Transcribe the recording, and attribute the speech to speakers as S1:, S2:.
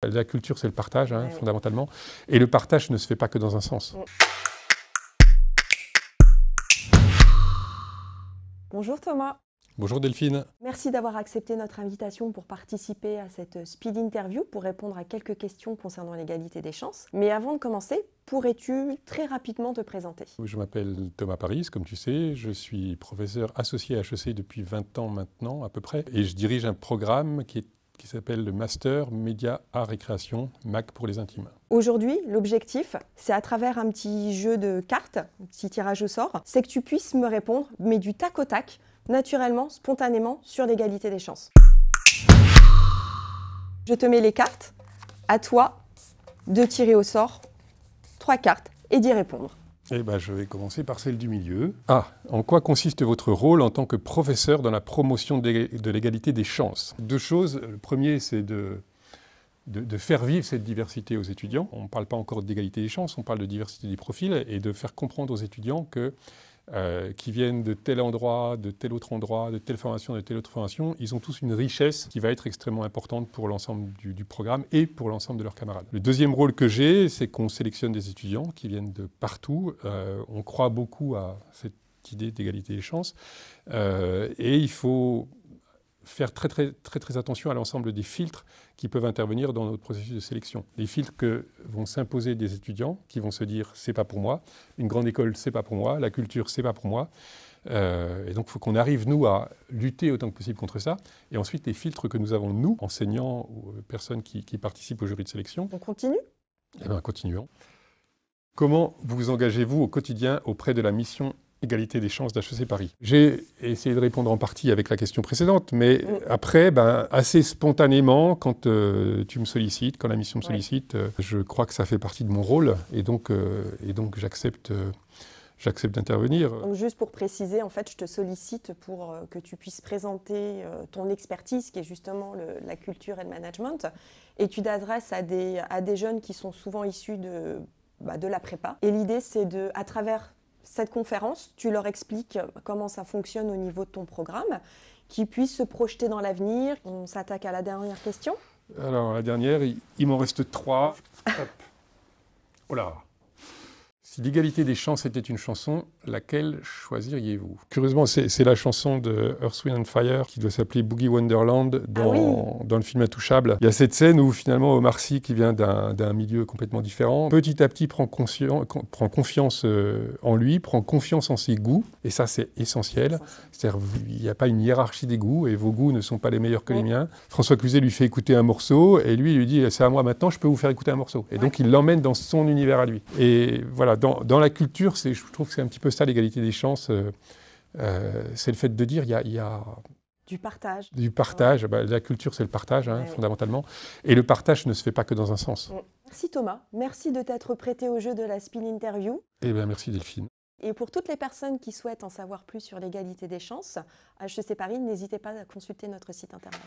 S1: La culture, c'est le partage, hein, fondamentalement. Et le partage ne se fait pas que dans un sens.
S2: Bonjour Thomas.
S1: Bonjour Delphine.
S2: Merci d'avoir accepté notre invitation pour participer à cette speed interview pour répondre à quelques questions concernant l'égalité des chances. Mais avant de commencer, pourrais-tu très rapidement te présenter?
S1: Je m'appelle Thomas Paris, comme tu sais. Je suis professeur associé à HEC depuis 20 ans maintenant, à peu près. Et je dirige un programme qui s'appelle le Master Média Art et Création, MAC pour les intimes.
S2: Aujourd'hui, l'objectif, c'est à travers un petit jeu de cartes, un petit tirage au sort, c'est que tu puisses me répondre, mais du tac au tac, naturellement, spontanément, sur l'égalité des chances. Je te mets les cartes, à toi de tirer au sort 3 cartes et d'y répondre.
S1: Eh ben, je vais commencer par celle du milieu. En quoi consiste votre rôle en tant que professeur dans la promotion de l'égalité des chances? Deux choses. Le premier, c'est de faire vivre cette diversité aux étudiants. On ne parle pas encore d'égalité des chances, on parle de diversité des profils, et de faire comprendre aux étudiants que qui viennent de tel endroit, de tel autre endroit, de telle formation, de telle autre formation, ils ont tous une richesse qui va être extrêmement importante pour l'ensemble du programme et pour l'ensemble de leurs camarades. Le deuxième rôle que j'ai, c'est qu'on sélectionne des étudiants qui viennent de partout. On croit beaucoup à cette idée d'égalité des chances et il faut faire très attention à l'ensemble des filtres qui peuvent intervenir dans notre processus de sélection. Les filtres que vont s'imposer des étudiants qui vont se dire « c'est pas pour moi », une grande école « c'est pas pour moi », la culture « c'est pas pour moi ». Et donc il faut qu'on arrive, nous, à lutter autant que possible contre ça. Et ensuite, les filtres que nous avons, nous, enseignants ou personnes qui participent au jury de sélection.
S2: On continue?
S1: Eh bien, continuons. Comment vous engagez-vous au quotidien auprès de la mission Égalité des chances d'HEC Paris? J'ai essayé de répondre en partie avec la question précédente, mais après, assez spontanément, quand tu me sollicites, quand la mission me sollicite, je crois que ça fait partie de mon rôle, et donc j'accepte d'intervenir.
S2: Donc juste pour préciser, en fait, je te sollicite pour que tu puisses présenter ton expertise, qui est justement la culture et le management, et tu t'adresses à des jeunes qui sont souvent issus de la prépa. Et l'idée, c'est à travers cette conférence, tu leur expliques comment ça fonctionne au niveau de ton programme, qu'ils puissent se projeter dans l'avenir. On s'attaque à la dernière question.
S1: Alors, la dernière, il m'en reste 3. Hop. Oh là! Si l'égalité des chances était une chanson, laquelle choisiriez-vous? Curieusement, c'est la chanson de Earth, Wind & Fire qui doit s'appeler Boogie Wonderland dans le film Intouchable. Il y a cette scène où finalement Omar Sy, qui vient d'un milieu complètement différent, petit à petit prend confiance en lui, prend confiance en ses goûts, et ça c'est essentiel. C'est-à-dire il n'y a pas une hiérarchie des goûts, et vos goûts ne sont pas les meilleurs que les miens. François Cluzet lui fait écouter un morceau, et lui dit « c'est à moi maintenant, je peux vous faire écouter un morceau ». Et donc il l'emmène dans son univers à lui. Et voilà, dans la culture, je trouve que c'est un petit peu ça l'égalité des chances. C'est le fait de dire il y a
S2: du partage.
S1: Du partage. La culture, c'est le partage, hein, fondamentalement. Et le partage ne se fait pas que dans un sens.
S2: Merci Thomas. Merci de t'être prêté au jeu de la Speed Interview.
S1: Eh bien, merci Delphine.
S2: Et pour toutes les personnes qui souhaitent en savoir plus sur l'égalité des chances, à HEC Paris, n'hésitez pas à consulter notre site internet.